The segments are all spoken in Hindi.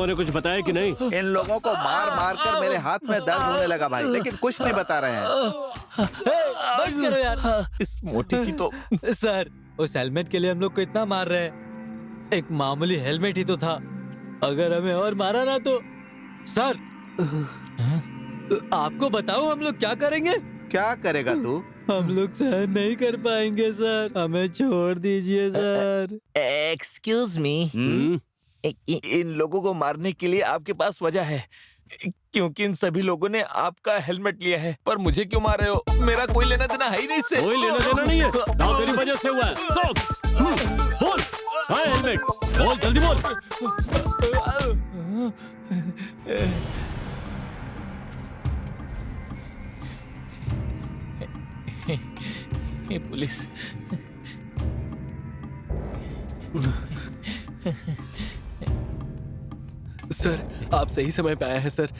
लोगों ने कुछ बताया कि नहीं? इन लोगों को मार मार कर मेरे हाथ में दर्द होने लगा भाई, लेकिन कुछ नहीं बता रहे हैं। बंद करो यार। इस मोटी की तो। सर, उस हेलमेट के लिए हम लोग को इतना मार रहे हैं। एक मामूली हेलमेट ही तो था, अगर हमें और मारा ना तो। सर, आपको बताऊं हम लोग क्या करेंगे? क्या करेगा तू? हम लोग सहन नहीं कर पाएंगे सर, हमें छोड़ दीजिए सर। एक्सक्यूज मी, इन लोगों को मारने के लिए आपके पास वजह है, क्योंकि इन सभी लोगों ने आपका हेलमेट लिया है। पर मुझे क्यों मार रहे हो? मेरा कोई लेना देना है ही नहीं इससे। कोई लेना देना नहीं है, सब तेरी वजह से हुआ है। सब बोल, हाँ हेलमेट बोल, जल्दी बोल। ये पुलिस। सर, आप सही समय पे आए हैं सर।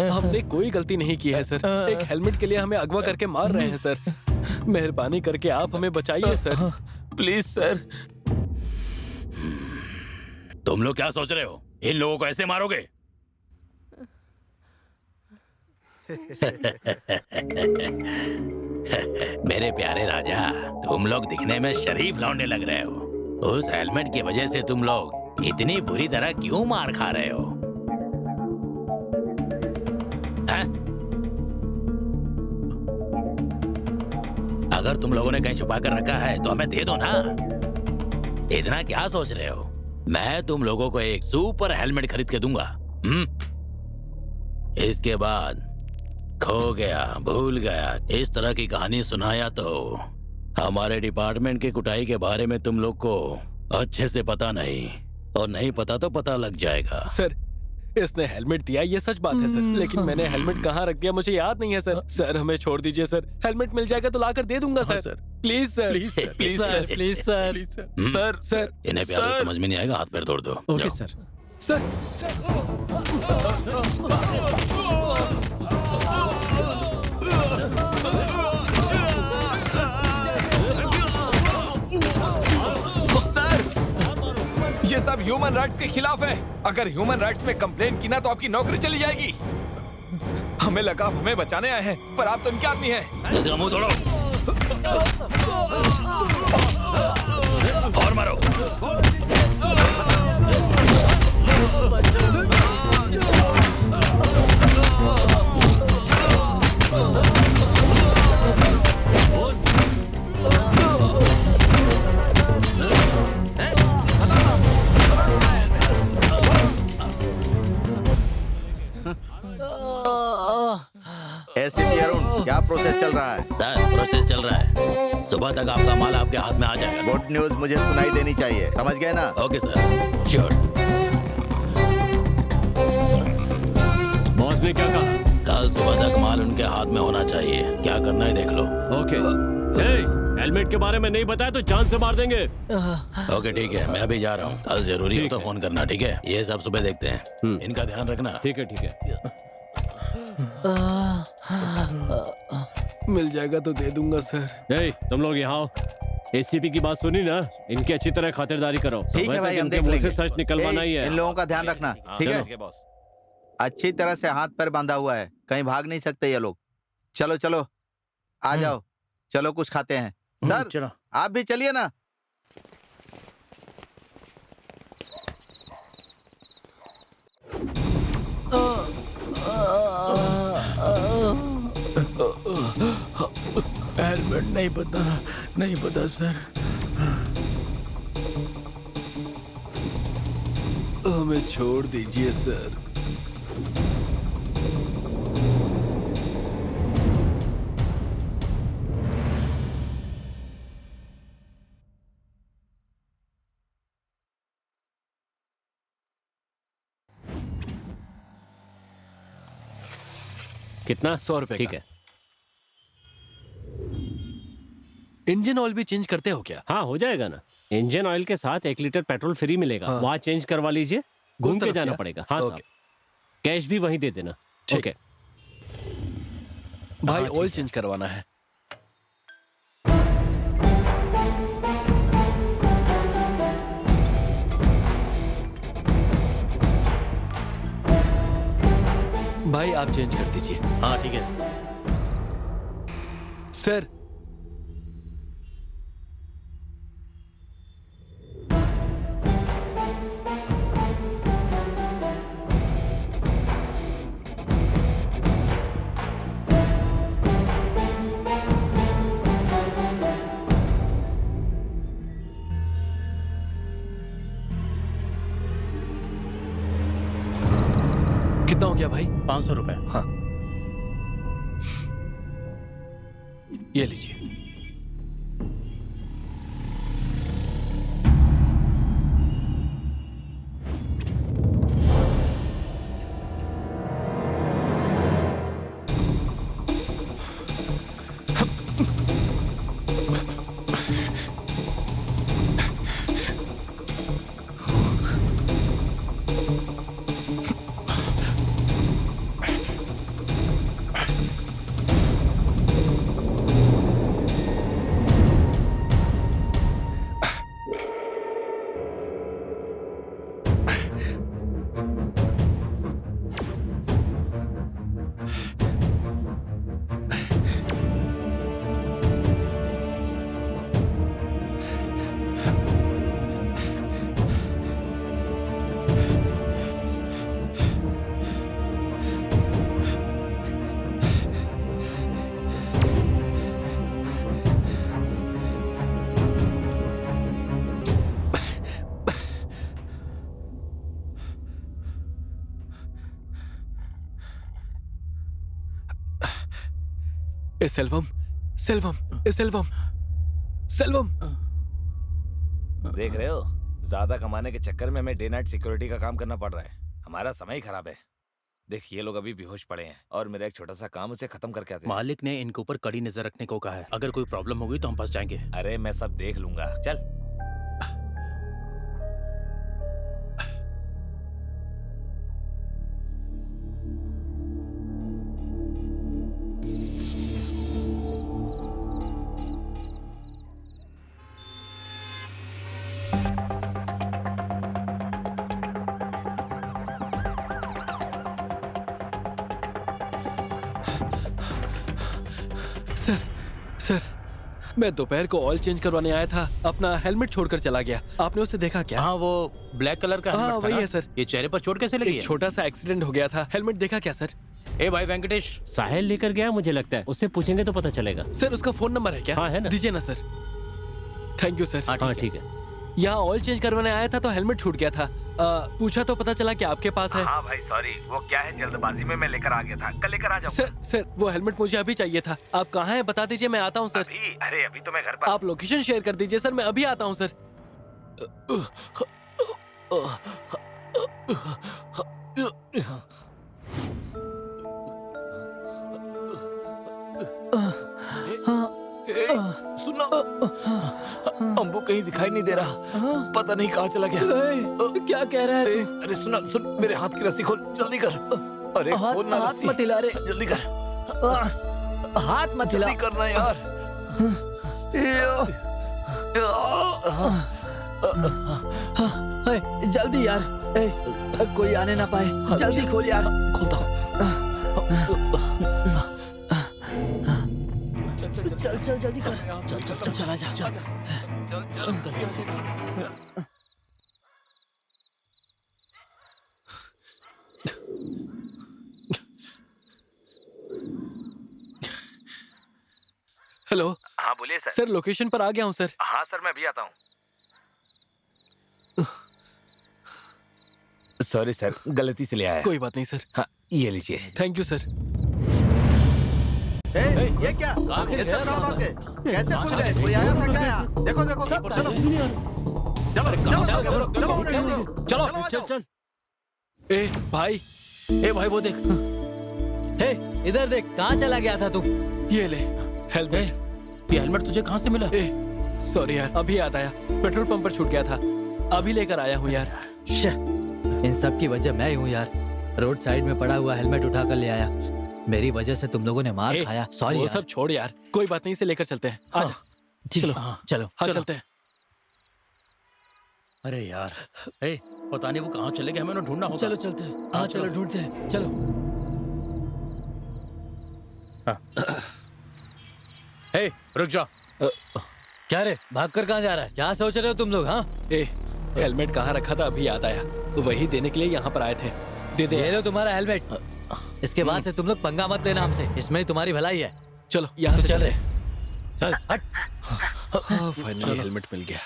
हमने कोई गलती नहीं की है सर। एक हेलमेट के लिए हमें अगवा करके मार रहे हैं सर। मेहरबानी करके आप हमें बचाइए सर, प्लीज सर। तुम लोग क्या सोच रहे हो? इन लोगों को ऐसे मारोगे? मेरे प्यारे राजा, तुम लोग दिखने में शरीफ लौंडे लग रहे हो। उस हेलमेट की वजह से तुम लोग इतनी बुरी तरह क्यों मार खा रहे हो? हैं? अगर तुम लोगों ने कहीं छुपा कर रखा है तो हमें दे दो ना। इतना क्या सोच रहे हो? मैं तुम लोगों को एक सुपर हेलमेट खरीद के दूंगा। इसके बाद खो गया, भूल गया, इस तरह की कहानी सुनाया तो हमारे डिपार्टमेंट की कुटाई के बारे में तुम लोग को अच्छे से पता नहीं, और नहीं पता तो पता लग जाएगा। सर, इसने हेलमेट दिया, ये सच बात है सर, लेकिन मैंने हेलमेट कहाँ रख दिया मुझे याद नहीं है सर। सर, हमें छोड़ दीजिए सर, हेलमेट मिल जाएगा तो लाकर दे दूंगा sir. Please sir, please sir, please sir. Sir, sir, इन्हें प्यार से समझ में नहीं आएगा, हाथ पैर तोड़ दो। ओके जाओ। सर। सर, ये सब ह्यूमन राइट्स के खिलाफ है। अगर ह्यूमन राइट्स में कंप्लेन की ना तो आपकी नौकरी चली जाएगी। हमें लगा आप हमें बचाने आए हैं, पर आप तो इनके आदमी हैं। इसका मुंह तोड़ो और मारो। एसीपी अरुण, क्या प्रोसेस चल रहा है? सर, प्रोसेस चल रहा है। सुबह तक आपका माल आपके हाथ में आ जाएगा। गुड न्यूज मुझे सुनाई देनी चाहिए, समझ गए ना? Okay sir, sure. बॉस ने क्या कहा? कल सुबह तक माल उनके हाथ में होना चाहिए। क्या करना है देख लो। ओके। हेलमेट के बारे में नहीं बताया तो जान से मार देंगे। ओके ठीक है, मैं अभी जा रहा हूँ। कल जरूरी हो तो फोन करना, ठीक है? ये सब सुबह देखते हैं, इनका ध्यान रखना। ठीक है, ठीक है। मिल जाएगा तो दे दूंगा सर। तुम लोग यहाँ आओ। एसीपी की बात सुनी ना, इनकी अच्छी तरह खातिरदारी करो। ठीक है भाई, हम देख मुंह लेंगे। से सच निकलवाना ही है। इन लोगों का ध्यान रखना, ठीक है? अच्छी तरह से हाथ पैर बांधा हुआ है, कहीं भाग नहीं सकते ये लोग। चलो चलो, आ जाओ, चलो कुछ खाते हैं। सर, चलो। आप भी चलिए ना। हेलमेट नहीं पता सर। हमें छोड़ दीजिए सर। कितना? 100 रुपए। ठीक है। इंजन ऑयल भी चेंज करते हो क्या? हाँ, हो जाएगा ना। इंजन ऑयल के साथ 1 लीटर पेट्रोल फ्री मिलेगा। हाँ। वहाँ चेंज करवा लीजिए, घूम के तरफ जाना क्या? पड़ेगा। हाँ साहब, ओके। कैश भी वहीं दे देना। ठीक। ओके भाई, हाँ, ऑयल ठीक चेंज करवाना है। भाई आप चेंज कर दीजिए। हाँ ठीक है। सर कितना हो गया भाई? 500 रुपए। हाँ ये लीजिए। ए सेल्वम, सेल्वम, ए सेल्वम, सेल्वम। देख रहे हो, ज्यादा कमाने के चक्कर में हमें डे नाइट सिक्योरिटी का काम करना पड़ रहा है। हमारा समय ही खराब है। देख ये लोग अभी बेहोश पड़े हैं और मेरा एक छोटा सा काम उसे खत्म करके आते हैं। मालिक ने इनके ऊपर कड़ी नजर रखने को कहा है। अगर कोई प्रॉब्लम होगी तो हम फंस जाएंगे। अरे मैं सब देख लूंगा, चल। सर, सर, मैं दोपहर को ऑयल चेंज करवाने आया था, अपना हेलमेट छोड़कर चला गया। आपने उसे देखा क्या? हाँ वो ब्लैक कलर का हाँ, हेलमेट था वही ना? है सर। ये चेहरे पर चोट कैसे लगी एक है? छोटा सा एक्सीडेंट हो गया था। हेलमेट देखा क्या सर? ए भाई वेंकटेश, साहिल लेकर गया मुझे लगता है, उससे पूछेंगे तो पता चलेगा। सर उसका फोन नंबर है क्या? हाँ, है ना। दीजिए ना सर। Thank you sir. हाँ ठीक है। यहाँ ऑयल चेंज करवाने आया था तो हेलमेट छूट गया था। पूछा तो पता चला कि आपके पास है। हाँ भाई सॉरी, वो क्या है जल्दबाजी में मैं लेकर आ गया था। कल लेकर आ जाऊंगा। सर, सर वो हेलमेट मुझे अभी चाहिए था। आप कहाँ हैं बता दीजिए, मैं आता हूँ सर। अरे अभी तो मैं घर पर। आप लोकेशन शेयर कर दीजिए सर, मैं अभी आता हूँ सर। सुनो, अम्बू कहीं दिखाई नहीं दे रहा। पता नहीं कहाँ चला गया। क्या कह रहा है तू? अरे सुनो, सुन, मेरे हाथ की रस्सी खोल, जल्दी कर। अरे खोल ना हाथ रस्सी। मत हिला रे। जल्दी कर, हाथ मत हिला। जल्दी करना यार। जल्दी यार, कोई आने ना पाए। जल्दी खोल यार। खोलता हूँ। चल चल जल्दी कर। चल चल चल चला जा। चल चल। हेलो। हाँ बोलिए सर। सर लोकेशन पर आ गया हूँ सर। हाँ सर मैं भी आता हूँ। सॉरी सर, गलती से ले आया। कोई बात नहीं सर। हाँ ये लीजिए। Thank you sir. ये क्या? ये सब काम आपके? कैसे खुल गए? कोई आया था क्या यहाँ? देखो देखो, चलो चलो चलो चल चल। ए भाई, ए भाई वो देख। हे इधर देख, कहाँ चला गया था तू? ये ले हेलमेट। ये हेलमेट तुझे कहाँ से मिला? ए सॉरी यार, अभी याद आया, पेट्रोल पंप पर छूट गया था, अभी लेकर आया हूँ यार। इन सब की वजह मैं ही हूँ यार। रोड साइड में पड़ा हुआ हेलमेट उठा कर ले आया। मेरी वजह से तुम लोगों ने मार खाया। सॉरी वो यार। सब छोड़ यार, कोई बात नहीं, इसे लेकर चलते हैं। आजा। चलो हाँ। चलो। हाँ चलते हैं। अरे यार, ए पता नहीं वो कहाँ चले गए, हमें उन्हें ढूंढना होगा। चलो चलते हैं। हाँ चलो ढूंढते हैं। चलो। हे रुक जा। क्या रे, भागकर कहाँ जा रहा है? क्या सोच रहे हो तुम लोग? हाँ, हेलमेट कहाँ रखा था अभी याद आया, वही देने के लिए यहाँ पर आए थे। दे दे। ये लो तुम्हारा हेलमेट। इसके बाद से तुम लोग पंगा मत लेना हमसे, इसमें ही तुम्हारी भलाई है। चलो यहाँ से चल चले। चल हट। फाइनली हेलमेट मिल गया।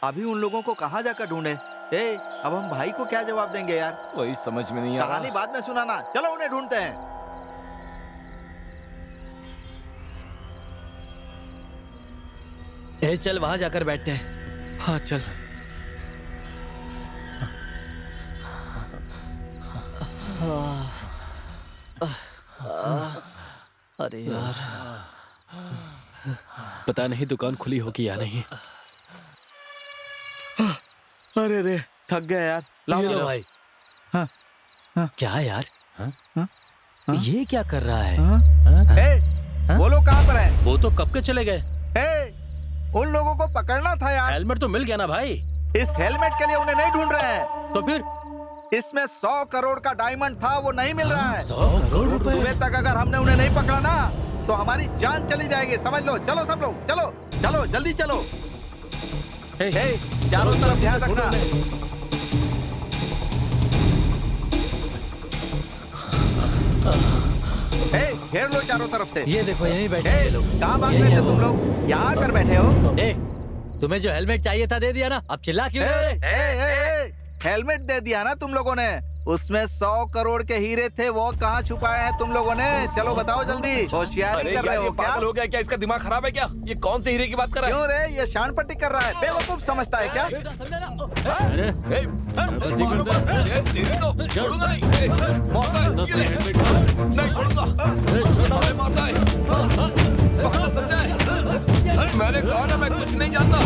अभी उन लोगों को कहाँ जाकर ढूंढे? अब हम भाई को क्या जवाब देंगे यार? वही समझ में नहीं आ कहानी रहा। बाद में सुनाना, चलो उन्हें ढूंढते हैं। चल वहां जाकर बैठते हैं। हाँ चल। अरे यार, पता नहीं दुकान खुली होगी या नहीं। अरे रे, थक गया यार। ये लो भाई। हाँ, हाँ। क्या यार? हाँ? ये क्या कर रहा है? वो लोग कहाँ पर हैं? वो तो कब के चले गए। उन लोगों को पकड़ना था यार। हेलमेट तो मिल गया ना भाई। इस हेलमेट के लिए उन्हें नहीं ढूंढ रहे हैं। तो फिर इसमें 100 करोड़ का डायमंड था, वो नहीं मिल रहा है। 100 करोड़ रुपए? सुबह तक अगर हमने उन्हें नहीं पकड़ा ना तो हमारी जान चली जाएगी, समझ लो। चलो सब लोग, चलो चलो जल्दी चलो। चारों तरफ ध्यान रखना। घेर लो चारों तरफ से। ये देखो यहीं बैठे हैं ये लोग। कहाँ भाग रहे थे तुम लोग? यहाँ आकर बैठे हो। तुम्हें जो हेलमेट चाहिए था दे दिया ना, अब चिल्ला क्यों रहे हो? हेलमेट दे दिया ना तुम लोगों ने, उसमें 100 करोड़ के हीरे थे, वो कहाँ छुपाए हैं तुम लोगों ने? चलो बताओ जल्दी। होशियारी अरे कर रहे यार, हो ये क्या? पागल हो गया क्या? इसका दिमाग खराब है क्या? ये कौन से हीरे की बात कर रहा है? क्यों रे, ये शान पट्टी कर रहा है, बेवकूफ समझता है क्या? अरे तेरी तो छोड़ूंगा नहीं। मारता है, नहीं छोड़ूंगा। हमें मारता है, पागल समझा है? मैंने कहा ना मैं कुछ नहीं जानता।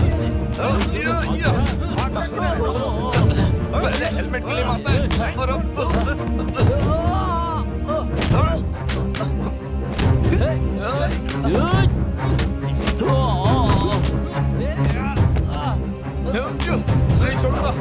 पहले हेलमेट के लिए मारता है और नहीं छोड़ूंगा।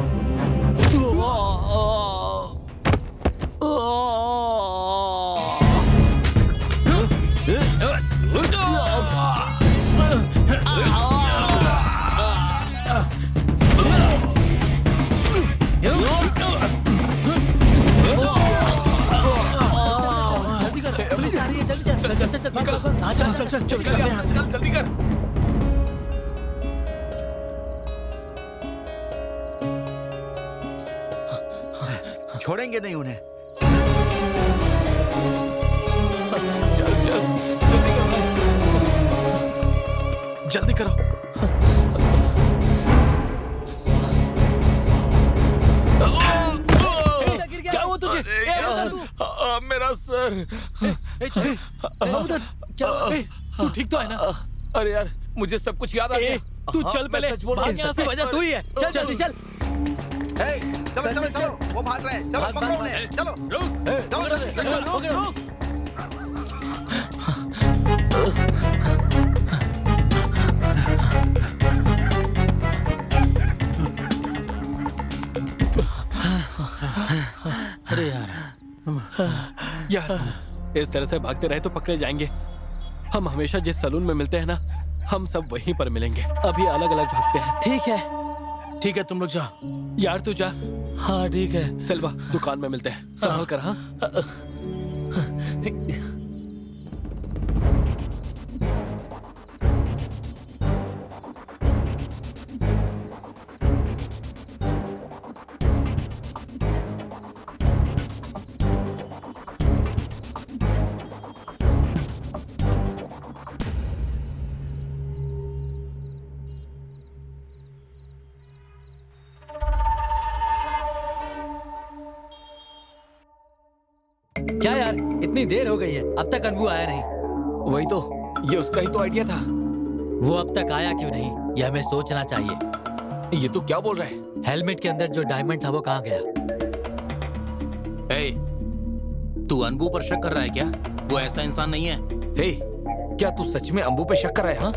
चल जल्दी कर। छोड़ेंगे नहीं उन्हें। चल चल जल्दी कर भाई। जल्दी करो। क्या हुआ तुझे? मेरा सर। तू ठीक तो है ना? अरे यार, मुझे सब कुछ याद आ गया। तू चल मैं पहले, सच बोल रहा भाग हूँ। यहाँ से। वजह तू ही है। चल जल्दी चल। चलो चलो चलो, वो भाग रहे हैं, चलो पकड़ो उन्हें, चलो चलो जल्दी चलो। अरे यार, यार इस तरह से भागते रहे तो पकड़े जाएंगे। हम हमेशा जिस सलून में मिलते हैं ना, हम सब वहीं पर मिलेंगे। अभी अलग अलग भागते हैं। ठीक है। ठीक है, तुम लोग जाओ। यार तू जा। हाँ ठीक है। सेल्वा, दुकान में मिलते हैं, संभल कर। हाँ क्या यार, इतनी देर हो गई है, अब तक अनबू आया नहीं। वही तो, ये उसका ही तो आइडिया था। वो अब तक आया क्यों नहीं, ये हमें सोचना चाहिए। ये तू क्या बोल रहा है? हेलमेट के अंदर जो डायमंड था वो कहाँ गया? तू अनबू पर शक कर रहा है क्या? वो ऐसा इंसान नहीं है। हे, क्या तू सच में अंबू पे शक कर रहा है? हाँ?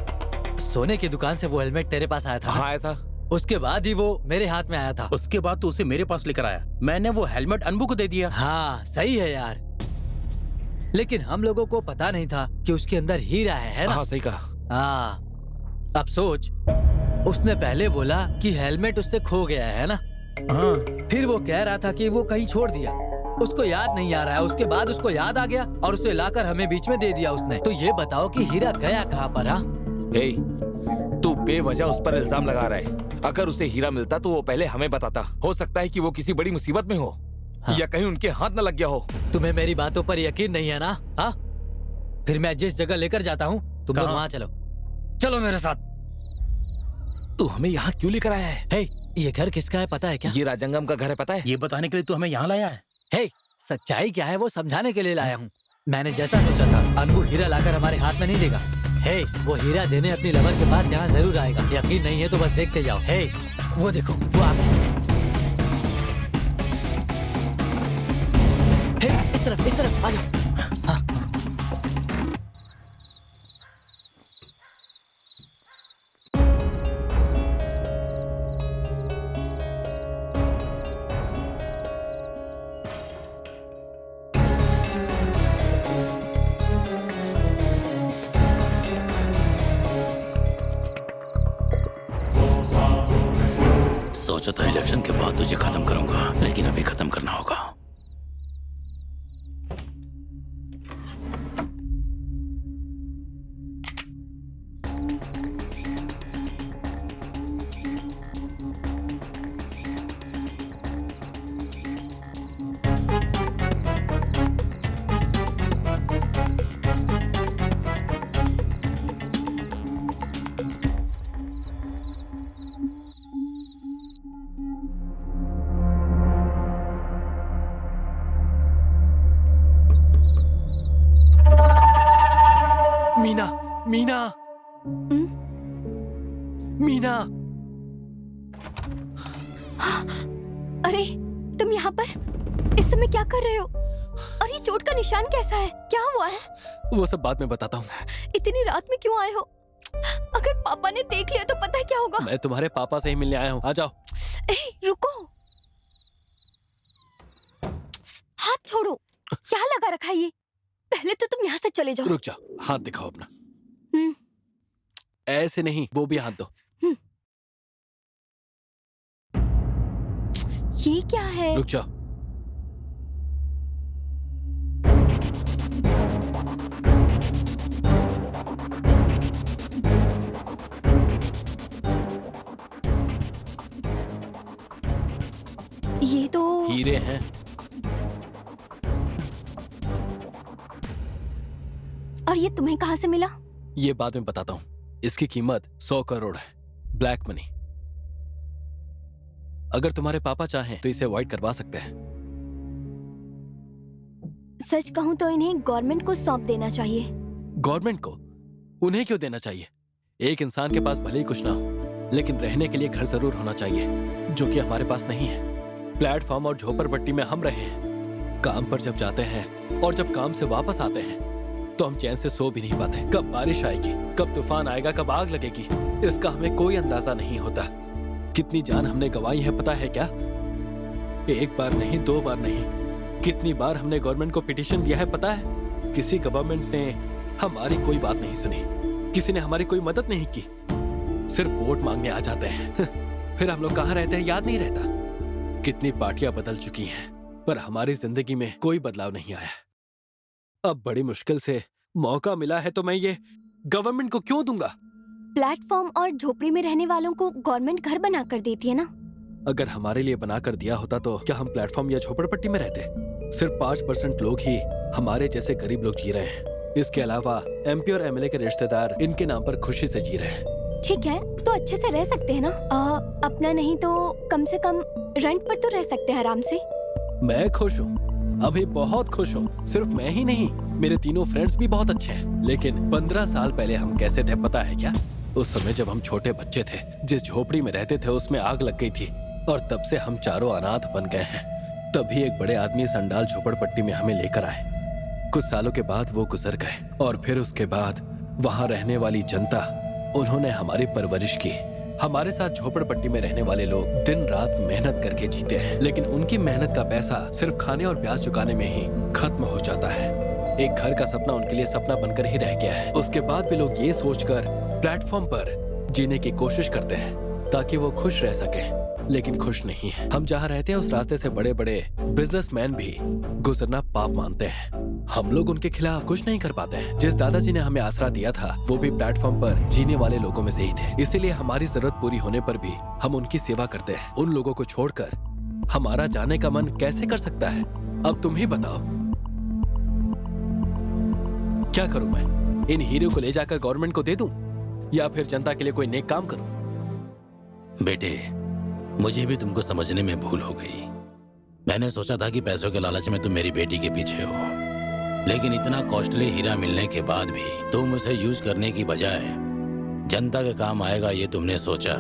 सोने की दुकान से वो हेलमेट तेरे पास आया था? हाँ आया था। उसके बाद ही वो मेरे हाथ में आया था। उसके बाद तो उसे मेरे पास लेकर आया, मैंने वो हेलमेट अनबू को दे दिया। हाँ सही है यार, लेकिन हम लोगों को पता नहीं था कि उसके अंदर हीरा है ना? हाँ सही कहा। हाँ, अब सोच, उसने पहले बोला कि हेलमेट उससे खो गया है ना? हाँ। फिर वो कह रहा था कि वो कहीं छोड़ दिया, उसको याद नहीं आ रहा है। उसके बाद उसको याद आ गया और उसे लाकर हमें बीच में दे दिया उसने। तो ये बताओ कि हीरा गया कहाँ पर? हाँ, तू बेवजह उस पर इल्जाम लगा रहा है। अगर उसे हीरा मिलता तो वो पहले हमें बताता। हो सकता है कि वो किसी बड़ी मुसीबत में हो, हाँ। या कहीं उनके हाथ न लग गया हो। तुम्हें मेरी बातों पर यकीन नहीं है ना? हाँ, फिर मैं जिस जगह लेकर जाता हूँ तुम लोग वहाँ चलो। चलो मेरे साथ। तू हमें यहाँ क्यों लेकर आया है? हे, ये घर किसका है पता है क्या? ये राजंगम का घर है, पता है? ये बताने के लिए तू हमें यहाँ लाया है? हे, सच्चाई क्या है वो समझाने के लिए लाया हूँ। मैंने जैसा सोचा था, अनबू हीरा लाकर हमारे हाथ में नहीं देगा। हे, वो हीरा देने अपनी लवर के पास यहाँ जरूर आएगा। यकीन नहीं है तो बस देखते जाओ। हे, वो देखो, वो आ गया। हे, इस तरफ आ जाओ। हाँ। सोचा था इलेक्शन के बाद तुझे खत्म करूंगा, लेकिन अभी खत्म करना होगा। मीना, मीना, मीना। अरे तुम यहाँ पर इस समय क्या कर रहे हो? और ये चोट का निशान कैसा है? क्या हुआ है? वो सब बाद में बताता हूँ। इतनी रात में क्यों आए हो? अगर पापा ने देख लिया तो पता है क्या होगा? मैं तुम्हारे पापा से ही मिलने आया हूँ, आ जाओ। रुको, हाथ छोड़ो। क्या लगा रखा है ये? पहले तो तुम यहाँ से चले जाओ। रुक जाओ, हाथ दिखाओ अपना। ऐसे नहीं, वो भी हाथ दो। ये क्या है? रुक जाओ। ये तो हीरे हैं। और ये तुम्हें कहाँ से मिला? ये बाद में बताता हूँ। इसकी कीमत 100 करोड़ है, ब्लैक मनी। अगर तुम्हारे पापा चाहें तो इसे अवॉइड करवा सकते हैं। सच कहूँ तो इन्हें गवर्नमेंट को सौंप देना चाहिए। गवर्नमेंट को? उन्हें क्यों देना चाहिए? एक इंसान के पास भले ही कुछ ना हो, लेकिन रहने के लिए घर जरूर होना चाहिए, जो कि हमारे पास नहीं है। प्लेटफॉर्म और झोपड़पट्टी में हम रहे हैं। काम पर जब जाते हैं और जब काम से वापस आते हैं तो हम चैन से सो भी नहीं पाते। कब बारिश आएगी, कब तूफान आएगा, कब आग लगेगी, इसका हमें कोई अंदाजा नहीं होता। कितनी जान हमने गंवाई है पता है क्या? एक बार नहीं, 2 बार नहीं, कितनी बार हमने गवर्नमेंट को पिटीशन दिया है पता है? किसी गवर्नमेंट ने हमारी कोई बात नहीं सुनी, किसी ने हमारी कोई मदद नहीं की। सिर्फ वोट मांगने आ जाते हैं। फिर हम लोग कहाँ रहते हैं याद नहीं रहता। कितनी पार्टियां बदल चुकी हैं, पर हमारी जिंदगी में कोई बदलाव नहीं आया। अब बड़ी मुश्किल से मौका मिला है तो मैं ये गवर्नमेंट को क्यों दूंगा? प्लेटफॉर्म और झोपड़ी में रहने वालों को गवर्नमेंट घर बना कर देती है ना। अगर हमारे लिए बना कर दिया होता तो क्या हम प्लेटफॉर्म या झोपड़पट्टी में रहते? सिर्फ 5% लोग ही हमारे जैसे गरीब लोग जी रहे हैं। इसके अलावा एमपी और एमएलए के रिश्तेदार इनके नाम पर खुशी से जी रहे हैं। ठीक है, तो अच्छे से रह सकते हैं ना। अपना नहीं तो कम से कम रेंट पर तो रह सकते हैं आराम से। मैं खुश हूँ, अभी बहुत खुश हूँ। सिर्फ मैं ही नहीं, मेरे तीनों फ्रेंड्स भी बहुत अच्छे हैं। लेकिन 15 साल पहले हम कैसे थे पता है क्या? उस समय जब हम छोटे बच्चे थे, जिस झोपड़ी में रहते थे उसमें आग लग गई थी और तब से हम चारों अनाथ बन गए हैं। तभी एक बड़े आदमी संडाल झोपड़पट्टी में हमें लेकर आए। कुछ सालों के बाद वो गुजर गए और फिर उसके बाद वहाँ रहने वाली जनता, उन्होंने हमारी परवरिश की। हमारे साथ झोपड़पट्टी में रहने वाले लोग दिन रात मेहनत करके जीते हैं, लेकिन उनकी मेहनत का पैसा सिर्फ खाने और ब्याज चुकाने में ही खत्म हो जाता है। एक घर का सपना उनके लिए सपना बनकर ही रह गया है। उसके बाद भी लोग ये सोचकर प्लेटफॉर्म पर जीने की कोशिश करते हैं ताकि वो खुश रह सके, लेकिन खुश नहीं है। हम जहाँ रहते हैं उस रास्ते से बड़े बड़े बिजनेसमैन भी गुजरना पाप मानते हैं। हम लोग उनके खिलाफ कुछ नहीं कर पाते हैं। जिस दादाजी ने हमें आसरा दिया था वो भी प्लेटफॉर्म पर जीने वाले लोगों में से ही थे, इसीलिए हमारी जरूरत पूरी होने पर भी हम उनकी सेवा करते हैं। उन लोगों को छोड़कर हमारा जाने का मन कैसे कर सकता है? अब तुम ही बताओ, क्या करूं मैं? इन हीरो को ले जाकर गवर्नमेंट को दे दूं या फिर जनता के लिए कोई नेक काम करूं? बेटे, मुझे भी तुमको समझने में भूल हो गई। मैंने सोचा था कि पैसों के लालच में तुम मेरी बेटी के पीछे हो, लेकिन इतना कॉस्टली हीरा मिलने के बाद भी तुम उसे यूज करने की बजाय जनता के काम आएगा ये तुमने सोचा।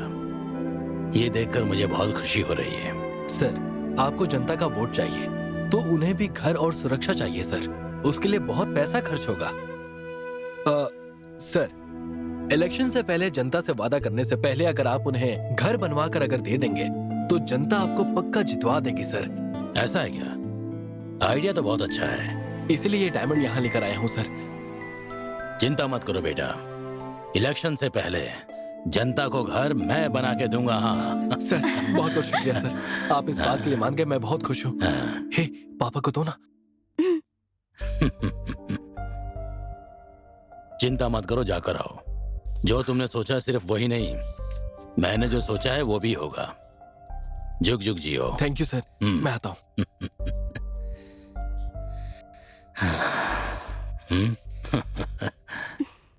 ये देखकर मुझे बहुत खुशी हो रही है। सर, आपको जनता का वोट चाहिए तो उन्हें भी घर और सुरक्षा चाहिए सर। उसके लिए बहुत पैसा खर्च होगा। सर, इलेक्शन से पहले जनता से वादा करने से पहले अगर आप उन्हें घर बनवा कर अगर दे देंगे तो जनता आपको पक्का जितवा देगी सर। ऐसा है क्या? आइडिया तो बहुत अच्छा है। इसलिए ये डायमंड यहाँ लेकर आया हूँ सर। चिंता मत करो बेटा, इलेक्शन से पहले जनता को घर मैं बना के दूंगा। हाँ सर, बहुत बहुत शुक्रिया सर। आप इस बात के लिए मान गए, मैं बहुत खुश हूँ। हे, पापा को दो ना। चिंता मत करो, जाकर आओ। जो तुमने सोचा सिर्फ वही नहीं, मैंने जो सोचा है वो भी होगा। जुग जुग जियो। थैंक यू सर, मैं आता हूँ।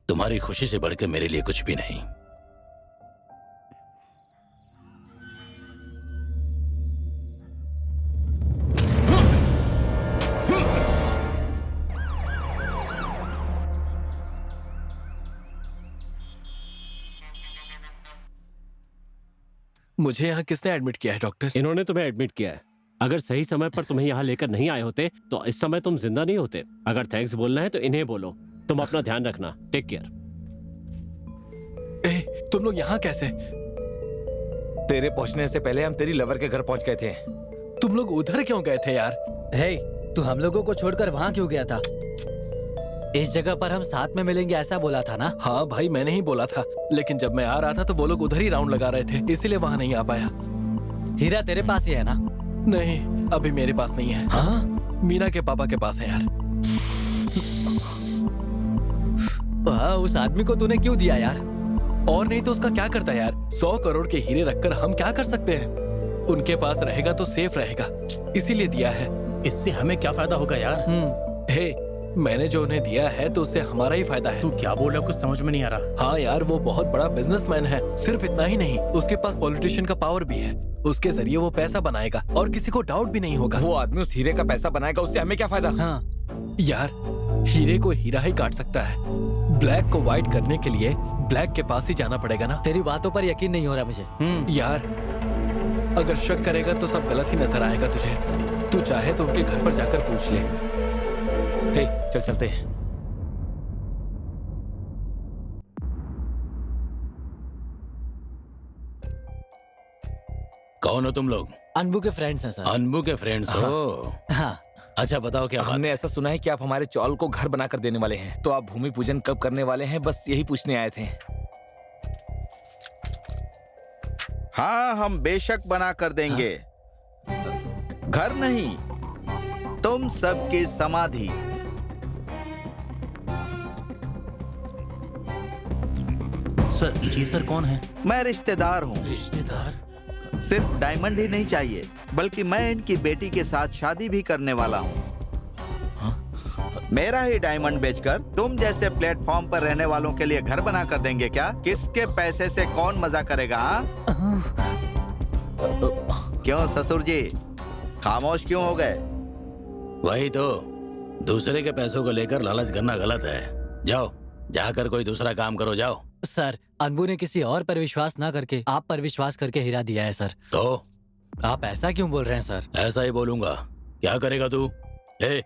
तुम्हारी खुशी से बढ़कर मेरे लिए कुछ भी नहीं। मुझे यहाँ किसने एडमिट किया है डॉक्टर? इन्होंने तुम्हें एडमिट किया है। अगर सही समय पर तुम्हें यहाँ लेकर नहीं आए होते तो इस समय तुम जिंदा नहीं होते। अगर थैंक्स बोलना है तो इन्हें बोलो। तुम अपना ध्यान रखना। Take care. तुम लोग यहाँ कैसे? तेरे पहुंचने से पहले हम तेरी लवर के घर पहुंच गए थे। तुम लोग उधर क्यों गए थे यार? हे, तू हम लोगों को छोड़कर वहाँ क्यों गया था? इस जगह पर हम साथ में मिलेंगे ऐसा बोला था ना? हाँ भाई, मैंने ही बोला था, लेकिन जब मैं आ रहा था तो वो लोग उधर ही राउंड लगा रहे थे, इसीलिए वहाँ नहीं आ पाया। हीरा तेरे पास ही है ना? नहीं, अभी मेरे पास नहीं है। हाँ? मीना के पापा के पास है यार। उस आदमी को तूने क्यों दिया यार? और नहीं तो उसका क्या करता यार? 100 करोड़ के हीरे रखकर हम क्या कर सकते हैं? उनके पास रहेगा तो सेफ रहेगा, इसीलिए दिया है। इससे हमें क्या फायदा होगा यार? हे, मैंने जो उन्हें दिया है तो उससे हमारा ही फायदा है। तू क्या बोल रहा है? कुछ समझ में नहीं आ रहा। हाँ यार, वो बहुत बड़ा बिजनेसमैन है। सिर्फ इतना ही नहीं, उसके पास पॉलिटिशियन का पावर भी है। उसके जरिए वो पैसा बनाएगा और किसी को डाउट भी नहीं होगा। वो आदमी उस हीरे का पैसा बनाएगा, उससे हमें क्या फायदा? हाँ यार, हीरे को हीरा ही काट सकता है। ब्लैक को व्हाइट करने के लिए ब्लैक के पास ही जाना पड़ेगा ना। तेरी बातों पर यकीन नहीं हो रहा मुझे। यार, अगर शक करेगा तो सब गलत ही नजर आएगा तुझे। तू चाहे तो उनके घर पर जाकर पूछ ले। हे, चल चलते हैं। कौन हो तुम लोग? अनबू के फ्रेंड्स हैं सर। अनबू के फ्रेंड्स हो? हाँ। अच्छा बताओ क्या बात? हमने ऐसा सुना है कि आप हमारे चौल को घर बनाकर देने वाले हैं, तो आप भूमि पूजन कब करने वाले हैं? बस यही पूछने आए थे। हाँ, हम बेशक बना कर देंगे। घर नहीं, तुम सबकी समाधि। सर, ये सर कौन है? मैं रिश्तेदार हूँ। रिश्तेदार? सिर्फ डायमंड ही नहीं चाहिए, बल्कि मैं इनकी बेटी के साथ शादी भी करने वाला हूँ। मेरा ही डायमंड बेचकर तुम जैसे प्लेटफॉर्म पर रहने वालों के लिए घर बना कर देंगे क्या? किसके पैसे से कौन मजा करेगा? हाँ? क्यों ससुर जी, खामोश क्यों हो गए? वही तो, दूसरे के पैसों को लेकर लालच करना गलत है। जाओ, जाकर कोई दूसरा काम करो, जाओ। सर, अनबू ने किसी और पर विश्वास ना करके आप पर विश्वास करके हीरा दिया है सर। तो आप ऐसा क्यों बोल रहे हैं सर? ऐसा ही बोलूंगा। क्या करेगा तू? ए,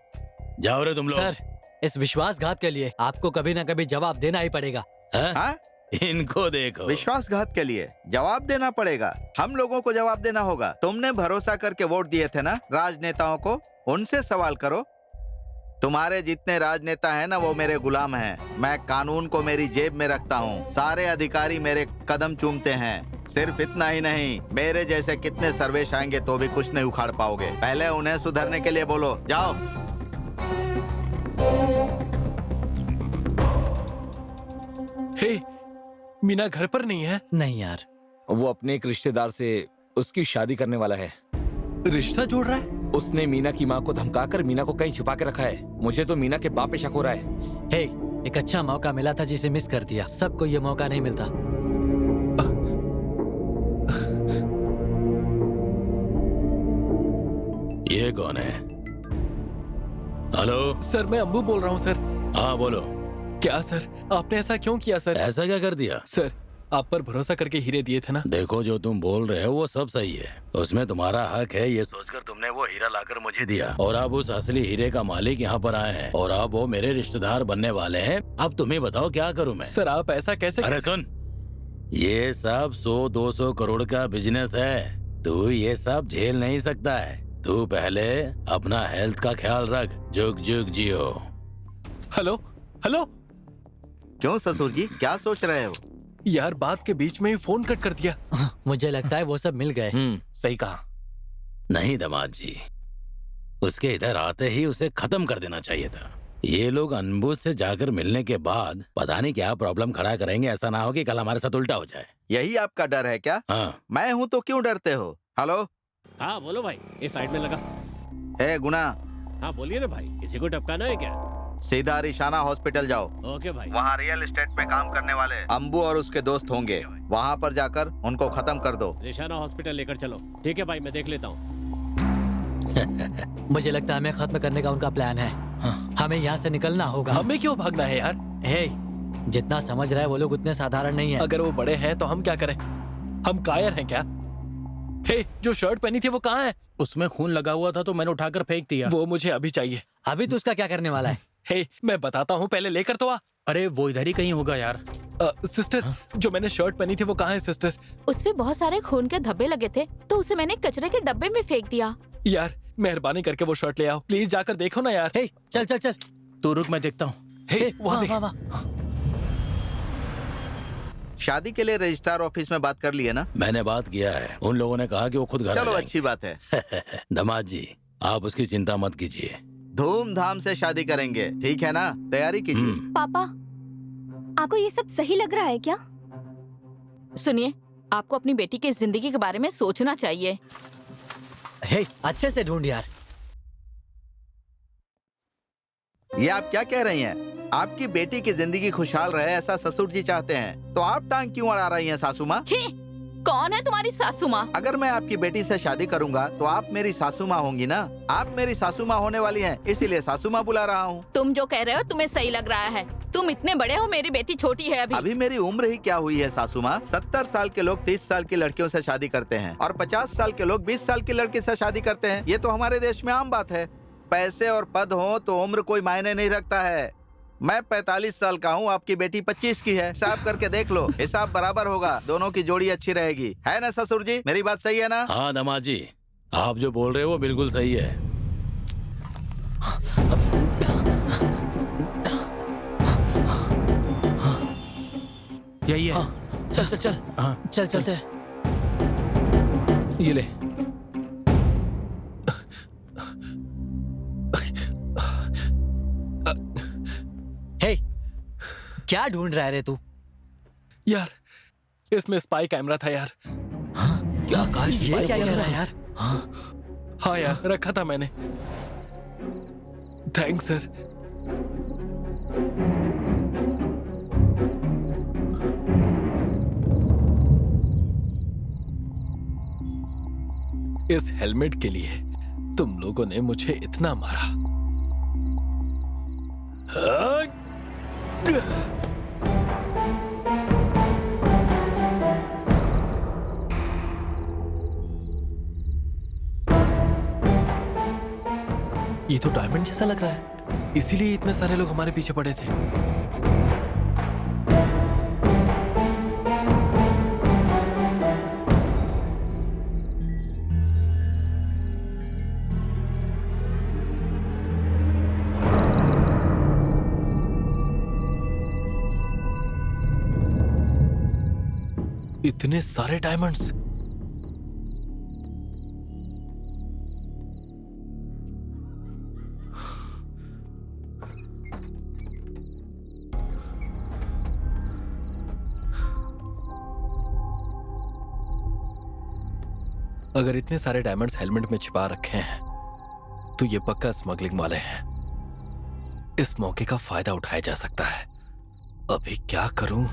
जाओ रे तुम लोग। सर, इस विश्वासघात के लिए आपको कभी ना कभी जवाब देना ही पड़ेगा। हैं? हाँ? इनको देखो। विश्वासघात के लिए जवाब देना पड़ेगा। हम लोगों को जवाब देना होगा। तुमने भरोसा करके वोट दिए थे ना राजनेताओं को, उनसे सवाल करो। तुम्हारे जितने राजनेता हैं ना वो मेरे गुलाम हैं। मैं कानून को मेरी जेब में रखता हूँ। सारे अधिकारी मेरे कदम चूमते हैं। सिर्फ इतना ही नहीं, मेरे जैसे कितने सर्वेश आएंगे तो भी कुछ नहीं उखाड़ पाओगे। पहले उन्हें सुधरने के लिए बोलो। जाओ। हे, मीना घर पर नहीं है? नहीं यार, वो अपने एक रिश्तेदार से उसकी शादी करने वाला है। रिश्ता जोड़ रहा है? उसने मीना की माँ को धमकाकर मीना को कहीं छुपा के रखा है। मुझे तो मीना के बाप पे शक हो रहा है। हे, एक अच्छा मौका मिला था जिसे मिस कर दिया। सबको ये मौका नहीं मिलता। ये कौन है? हेलो सर, मैं अंबू बोल रहा हूँ सर। हाँ बोलो। क्या सर, आपने ऐसा क्यों किया सर? ऐसा क्या कर दिया? सर, आप पर भरोसा करके हीरे दिए थे ना। देखो, जो तुम बोल रहे हो वो सब सही है, उसमें तुम्हारा हक है। ये सोचकर तुमने वो हीरा लाकर मुझे दिया और अब उस असली हीरे का मालिक यहाँ पर आए हैं और अब वो मेरे रिश्तेदार बनने वाले हैं। अब तुम्हें बताओ क्या करूँ मैं? सर, आप ऐसा कैसे? अरे सुन, ये सब 100-200 करोड़ का बिजनेस है। तू ये सब झेल नहीं सकता है। तू पहले अपना हेल्थ का ख्याल रख। जुग जुग जियो। Hello hello. क्यों ससुर जी, क्या सोच रहे हो? यार, बात के बीच में ही फोन कट कर दिया। मुझे लगता है वो सब मिल गए। सही कहा। नहीं दामाद जी, उसके इधर आते ही उसे खत्म कर देना चाहिए था। ये लोग अनबू से जाकर मिलने के बाद पता नहीं क्या प्रॉब्लम खड़ा करेंगे। ऐसा ना हो कि कल हमारे साथ उल्टा हो जाए। यही आपका डर है क्या? हाँ। मैं हूँ तो क्यों डरते हो? हेलो। हाँ बोलो भाई, इस साइड में लगा। ए गुना, हाँ बोलिए ना भाई, किसी को टपकाना है क्या? सीधा रिशाना हॉस्पिटल जाओ। ओके भाई। वहाँ रियल एस्टेट पे काम करने वाले अंबू और उसके दोस्त होंगे। वहाँ पर जाकर उनको खत्म कर दो। रिशाना हॉस्पिटल लेकर चलो। ठीक है भाई, मैं देख लेता हूँ। मुझे लगता है हमें खत्म करने का उनका प्लान है। हमें यहाँ से निकलना होगा। हमें क्यों भागना है यार? हे, जितना समझ रहा है वो लोग उतने साधारण नहीं है। अगर वो बड़े हैं तो हम क्या करें? हम कायर हैं क्या? हे, जो शर्ट पहनी थी वो कहाँ है? उसमें खून लगा हुआ था तो मैंने उठाकर फेंक दिया। वो मुझे अभी चाहिए। अभी तो उसका क्या करने वाला है? हे, मैं बताता हूँ, पहले लेकर तो आ। अरे वो इधर ही कहीं होगा यार। सिस्टर, जो मैंने शर्ट पहनी थी वो कहाँ है सिस्टर? उसपे बहुत सारे खून के धब्बे लगे थे तो उसे मैंने कचरे के डब्बे में फेंक दिया। यार, मेहरबानी करके वो शर्ट ले आओ प्लीज। जाकर देखो ना यार। हे, चल चल चल। तू रुक, मैं देखता हूँ। हे, वहाँ वाह देख। वाह वाह। शादी के लिए रजिस्ट्रार ऑफिस में बात कर लिए ना? मैंने बात किया है, उन लोगों ने कहा कि वो खुद घर आ चलो जाएंगे। अच्छी बात है। दामाद जी, आप उसकी चिंता मत कीजिए। धूमधाम से शादी करेंगे, ठीक है ना? तैयारी कीजिए। पापा, आपको ये सब सही लग रहा है क्या? सुनिए, आपको अपनी बेटी की जिंदगी के बारे में सोचना चाहिए। हे, अच्छे से ढूंढ यार। ये आप क्या कह रही हैं? आपकी बेटी की जिंदगी खुशहाल रहे ऐसा ससुर जी चाहते हैं, तो आप टांग क्यों अड़ा रही हैं सासू माँ? छी, कौन है तुम्हारी सासू माँ? अगर मैं आपकी बेटी से शादी करूंगा तो आप मेरी सासू माँ होंगी ना? आप मेरी सासू माँ होने वाली हैं, इसीलिए सासू माँ बुला रहा हूँ। तुम जो कह रहे हो तुम्हें सही लग रहा है। तुम इतने बड़े हो, मेरी बेटी छोटी है अभी। अभी मेरी उम्र ही क्या हुई है सासू माँ? 70 साल के लोग 30 साल की लड़कियों से शादी करते हैं और 50 साल के लोग 20 साल की लड़की से शादी करते हैं। ये तो हमारे देश में आम बात है। पैसे और पद हो तो उम्र कोई मायने नहीं रखता है। मैं 45 साल का हूँ, आपकी बेटी 25 की है। हिसाब करके देख लो, हिसाब बराबर होगा, दोनों की जोड़ी अच्छी रहेगी, है ना ससुर जी? मेरी बात सही है ना? हाँ दामाद जी, आप जो बोल रहे हो वो बिल्कुल सही है। यही है। चल चल चल। हाँ। चल चलते। ये ले। हे, क्या ढूंढ रहा है रे तू? यार, इसमें स्पाई कैमरा था यार। क्या कहा? ये क्या कर रहा है यार? हाँ यार, रखा था मैंने। Thanks sir. इस हेलमेट के लिए तुम लोगों ने मुझे इतना मारा। ये तो डायमंड जैसा लग रहा है, इसीलिए इतने सारे लोग हमारे पीछे पड़े थे। इतने सारे डायमंड्स। अगर इतने सारे डायमंड्स हेलमेट में छिपा रखे हैं तो ये पक्का स्मगलिंग वाले हैं। इस मौके का फायदा उठाया जा सकता है। अभी क्या करूं?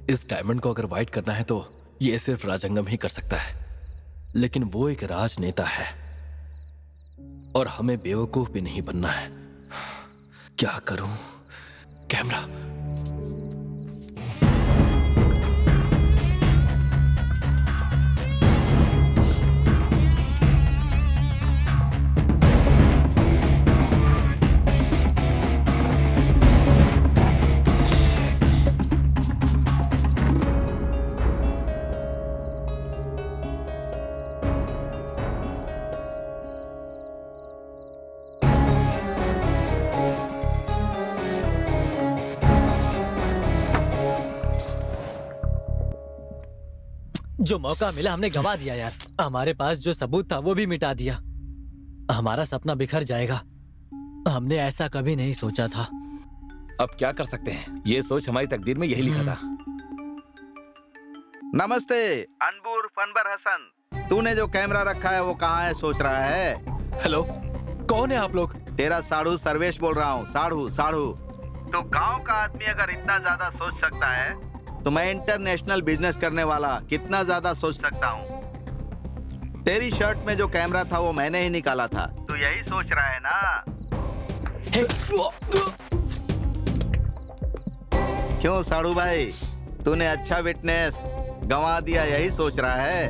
इस डायमंड को अगर वाइट करना है तो ये सिर्फ राजंगम ही कर सकता है, लेकिन वो एक राजनेता है और हमें बेवकूफ भी नहीं बनना है। क्या करूं? कैमरा। जो मौका मिला हमने गवा दिया यार। हमारे पास जो सबूत था वो भी मिटा दिया। हमारा सपना बिखर जाएगा। हमने ऐसा कभी नहीं सोचा था। अब क्या कर सकते हैं? ये सोच हमारी तकदीर में यही लिखा था। नमस्ते अनबूर फनबर हसन, तूने जो कैमरा रखा है वो कहाँ है सोच रहा है? हेलो, कौन है आप लोग? तेरा साढ़ू सर्वेश बोल रहा हूँ। साढ़ू साढ़ू। तो गांव का आदमी अगर इतना ज्यादा सोच सकता है तो मैं इंटरनेशनल बिजनेस करने वाला कितना ज्यादा सोच सकता हूँ। तेरी शर्ट में जो कैमरा था वो मैंने ही निकाला था। तू यही सोच रहा है ना? क्यों साढ़ू भाई, तूने अच्छा विटनेस गंवा दिया यही सोच रहा है?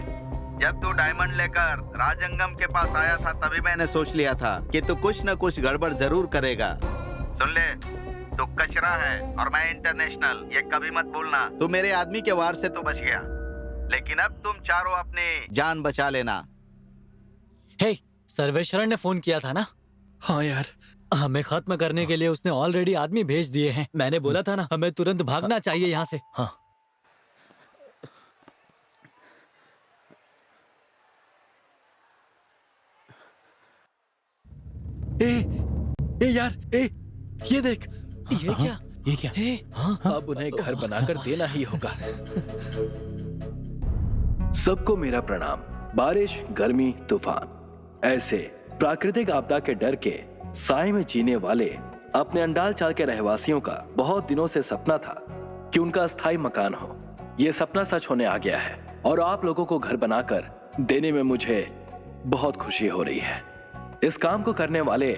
जब तू डायमंड लेकर राजंगम के पास आया था तभी मैंने सोच लिया था कि तू कुछ न कुछ गड़बड़ जरूर करेगा। सुन ले, तू कचरा है और मैं इंटरनेशनल, ये कभी मत भूलना। तू मेरे आदमी के वार से तो बच गया, लेकिन अब तुम चारों अपनी जान बचा लेना। हे, सर्वेश्वरन ने फोन किया था ना? हाँ यार, हमें खत्म करने के लिए उसने ऑलरेडी आदमी भेज दिए हैं। मैंने बोला था ना, हमें तुरंत भागना चाहिए यहाँ से। हाँ। ए यार, ये देख। ये क्या? ये क्या? अब उन्हें घर बनाकर देना ही होगा। सबको मेरा प्रणाम। बारिश, गर्मी, तूफान, ऐसे प्राकृतिक आपदा के डर के साए में जीने वाले अपने अंडाल चाल के रहवासियों का बहुत दिनों से सपना था कि उनका अस्थायी मकान हो। ये सपना सच होने आ गया है और आप लोगों को घर बनाकर देने में मुझे बहुत खुशी हो रही है। इस काम को करने वाले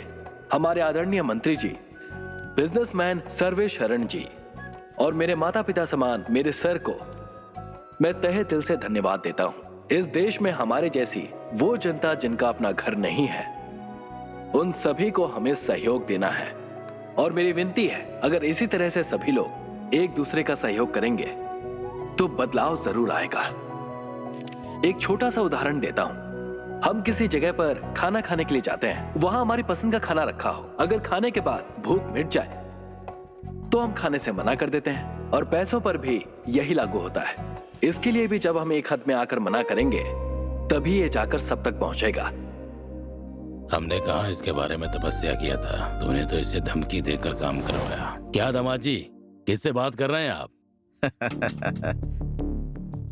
हमारे आदरणीय मंत्री जी, बिजनेसमैन सर्वेशरण जी और मेरे माता पिता समान मेरे सर को मैं तहे दिल से धन्यवाद देता हूं। इस देश में हमारे जैसी वो जनता जिनका अपना घर नहीं है, उन सभी को हमें सहयोग देना है। और मेरी विनती है, अगर इसी तरह से सभी लोग एक दूसरे का सहयोग करेंगे तो बदलाव जरूर आएगा। एक छोटा सा उदाहरण देता हूं। हम किसी जगह पर खाना खाने के लिए जाते हैं, वहां हमारी पसंद का खाना रखा हो, अगर खाने के बाद भूख मिट जाए तो हम खाने से मना कर देते हैं और पैसों पर भी यही लागू होता है। इसके लिए भी जब हम एक हद में आकर मना करेंगे तभी ये जाकर सब तक पहुंचेगा। हमने कहा इसके बारे में तपस्या किया था, तूने तो इसे धमकी देकर काम करवाया। क्या दामाद जी, किससे बात कर रहे हैं आप?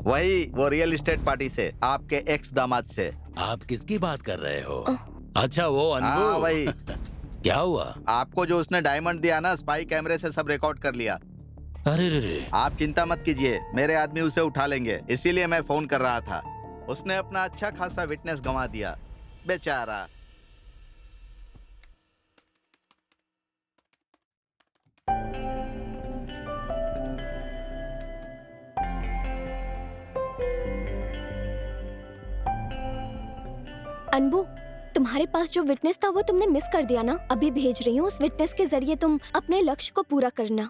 वही, वो रियल एस्टेट पार्टी से, आपके एक्स दामाद से। आप किसकी बात कर रहे हो? अच्छा, वो हाँ अनबू। वही। क्या हुआ? आपको जो उसने डायमंड दिया ना, स्पाई कैमरे से सब रिकॉर्ड कर लिया। अरे रे रे, आप चिंता मत कीजिए, मेरे आदमी उसे उठा लेंगे, इसीलिए मैं फोन कर रहा था। उसने अपना अच्छा खासा विटनेस गंवा दिया, बेचारा। अनबू, तुम्हारे पास जो विटनेस था वो तुमने मिस कर दिया ना। अभी भेज रही हूँ, उस विटनेस के जरिए तुम अपने लक्ष्य को पूरा करना।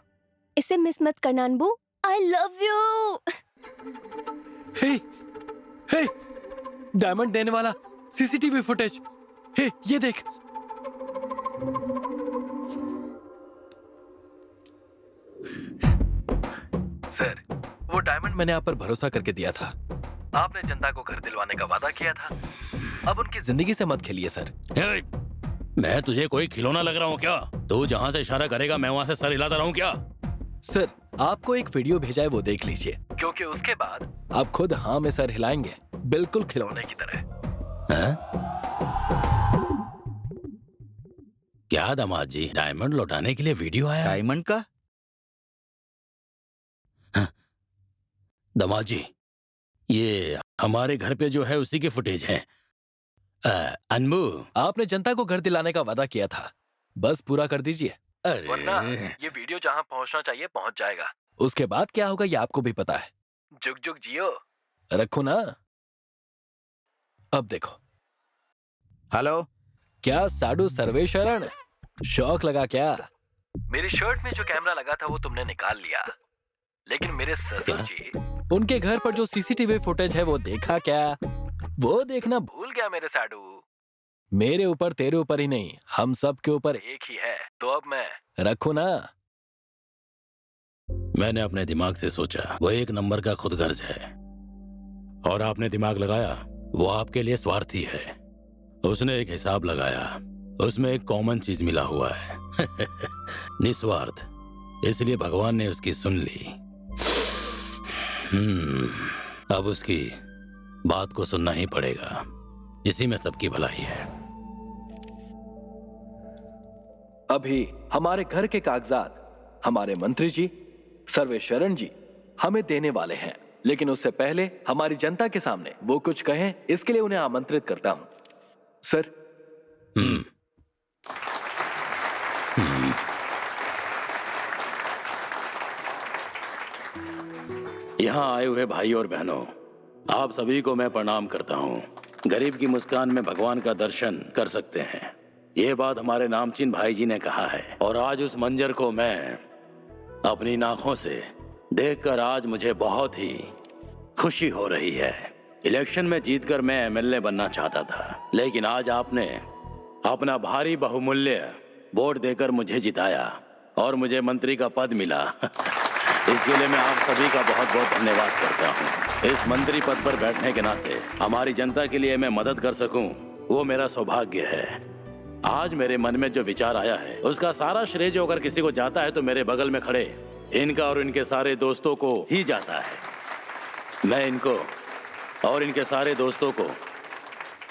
इसे मिस मत करना Anbu. I love you. Hey, hey, diamond देने वाला सीसीटीवी फुटेज। हे, ये देख। सर, वो डायमंड मैंने आप पर भरोसा करके दिया था। आपने जनता को घर दिलवाने का वादा किया था। अब उनकी जिंदगी से मत खेलिए सर। हे, मैं तुझे कोई खिलौना लग रहा हूँ क्या? तू जहाँ से इशारा करेगा मैं वहाँ से सर हिलाता रहूँ क्या? सर, आपको एक वीडियो भेजा है, वो देख लीजिए, क्योंकि उसके बाद आप खुद हाँ में सर हिलाएंगे, बिल्कुल खिलौने की तरह। क्या दामाद जी, डायमंड लौटाने के लिए वीडियो आया? डायमंड का? दामाद जी, ये हमारे घर पे जो है उसी की फुटेज है। अनबू, आपने जनता को घर दिलाने का वादा किया था, बस पूरा कर दीजिए, वरना अरे ये वीडियो जहां पहुंचना चाहिए पहुंच जाएगा। उसके बाद क्या होगा ये आपको भी पता है। जुग जुग जियो, रखो ना। अब देखो। हेलो, क्या साडू सर्वेश्वरण, शौक लगा क्या? मेरी शर्ट में जो कैमरा लगा था वो तुमने निकाल लिया, लेकिन मेरे ससुर जी, उनके घर पर जो सीसीटीवी फुटेज है वो देखा क्या? वो देखना भूल गया मेरे साडू। मेरे ऊपर, तेरे ऊपर ही नहीं, हम सब के ऊपर एक ही है। तो अब मैं रखूं ना? मैंने अपने दिमाग से सोचा वो एक नंबर का खुदगर्ज है, और आपने दिमाग लगाया वो आपके लिए स्वार्थी है। उसने एक हिसाब लगाया, उसमें एक कॉमन चीज मिला हुआ है निस्वार्थ, इसलिए भगवान ने उसकी सुन ली। अब उसकी बात को सुनना ही पड़ेगा, इसी में सबकी भलाई है। अभी हमारे घर के कागजात हमारे मंत्री जी सर्वेश्वरण जी हमें देने वाले हैं, लेकिन उससे पहले हमारी जनता के सामने वो कुछ कहें, इसके लिए उन्हें आमंत्रित करता हूं। सर। यहाँ आए हुए भाई और बहनों, आप सभी को मैं प्रणाम करता हूँ। गरीब की मुस्कान में भगवान का दर्शन कर सकते हैं, ये बात हमारे नामचीन भाई जी ने कहा है, और आज उस मंजर को मैं अपनी आंखों से देखकर आज मुझे बहुत ही खुशी हो रही है। इलेक्शन में जीतकर मैं एमएलए बनना चाहता था, लेकिन आज आपने अपना भारी बहुमूल्य वोट देकर मुझे जिताया और मुझे मंत्री का पद मिला। इसके लिए मैं आप सभी का बहुत बहुत धन्यवाद करता हूँ। इस मंत्री पद पर बैठने के नाते हमारी जनता के लिए मैं मदद कर सकूं, वो मेरा सौभाग्य है। आज मेरे मन में जो विचार आया है उसका सारा श्रेय जो अगर किसी को जाता है तो मेरे बगल में खड़े इनका और इनके सारे दोस्तों को ही जाता है। मैं इनको और इनके सारे दोस्तों को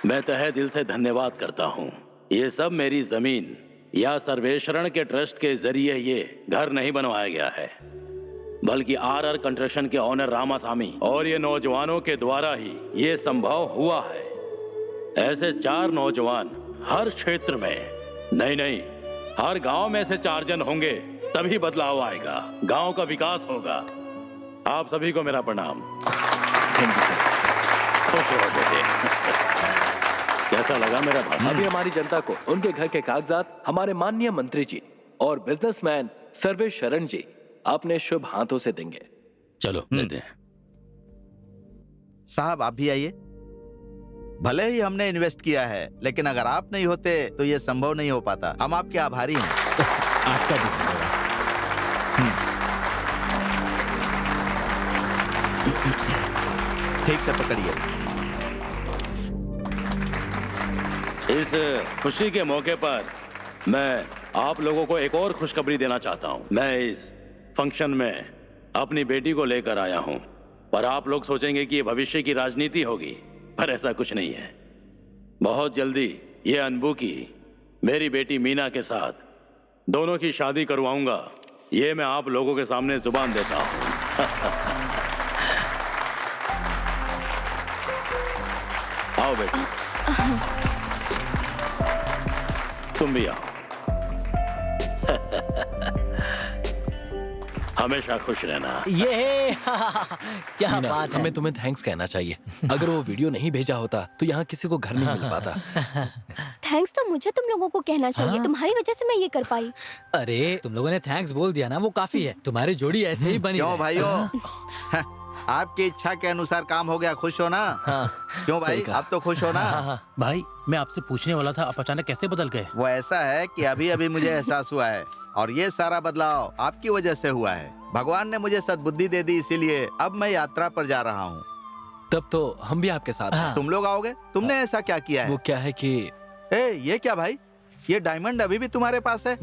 मैं तहे दिल से धन्यवाद करता हूँ। ये सब मेरी जमीन या सर्वेश्वरण के ट्रस्ट के जरिए ये घर नहीं बनवाया गया है, बल्कि आरआर कंस्ट्रक्शन के ऑनर रामासामी और ये नौजवानों के द्वारा ही ये संभव हुआ है। ऐसे 4 नौजवान हर क्षेत्र में, नहीं हर गांव में से 4 जन होंगे, तभी बदलाव आएगा, गांव का विकास होगा। आप सभी को मेरा प्रणाम। खुश रहो बेटे। कैसा लगा मेरा भाषण? अभी हमारी जनता को उनके घर के कागजात हमारे माननीय मंत्री जी और बिजनेसमैन सर्वेश्वरण जी अपने शुभ हाथों से देंगे। चलो देते हैं। साहब आप भी आइए। भले ही हमने इन्वेस्ट किया है, लेकिन अगर आप नहीं होते तो ये संभव नहीं हो पाता। हम आपके आभारी हैं। आपका भी धन्यवाद। ठीक से पकड़िए। इस खुशी के मौके पर मैं आप लोगों को एक और खुशखबरी देना चाहता हूं। मैं इस फंक्शन में अपनी बेटी को लेकर आया हूं, पर आप लोग सोचेंगे कि ये भविष्य की राजनीति होगी, पर ऐसा कुछ नहीं है। बहुत जल्दी ये अनबू की मेरी बेटी मीना के साथ दोनों की शादी करवाऊंगा, ये मैं आप लोगों के सामने जुबान देता हूँ। आओ बेटी, तुम भी आओ। हमेशा खुश रहना। ये क्या मीना, बात है। हमें तुम्हें थैंक्स कहना चाहिए। अगर वो वीडियो नहीं भेजा होता तो यहाँ किसी को घर नहीं मिल पाता। थैंक्स तो मुझे तुम लोगों को कहना चाहिए। हाँ? तुम्हारी वजह से मैं ये कर पाई। अरे तुम लोगों ने थैंक्स बोल दिया ना, वो काफी है। तुम्हारी जोड़ी ऐसे ही बनी क्यों रहे। भाइयों? आपकी इच्छा के अनुसार काम हो गया, खुश हो ना? क्यों भाई, सही कहा। अब तो खुश हो ना? भाई मैं आपसे पूछने वाला था, आप अचानक कैसे बदल गए? वो ऐसा है कि अभी अभी मुझे एहसास हुआ है और ये सारा बदलाव आपकी वजह से हुआ है। भगवान ने मुझे सद्बुद्धि दे दी, इसीलिए अब मैं यात्रा पर जा रहा हूँ। तब तो हम भी आपके साथ हैं। तुम लोग आओगे? तुमने ऐसा क्या किया है? वो क्या है कि ए, ये क्या भाई? ये डायमंड अभी भी तुम्हारे पास है?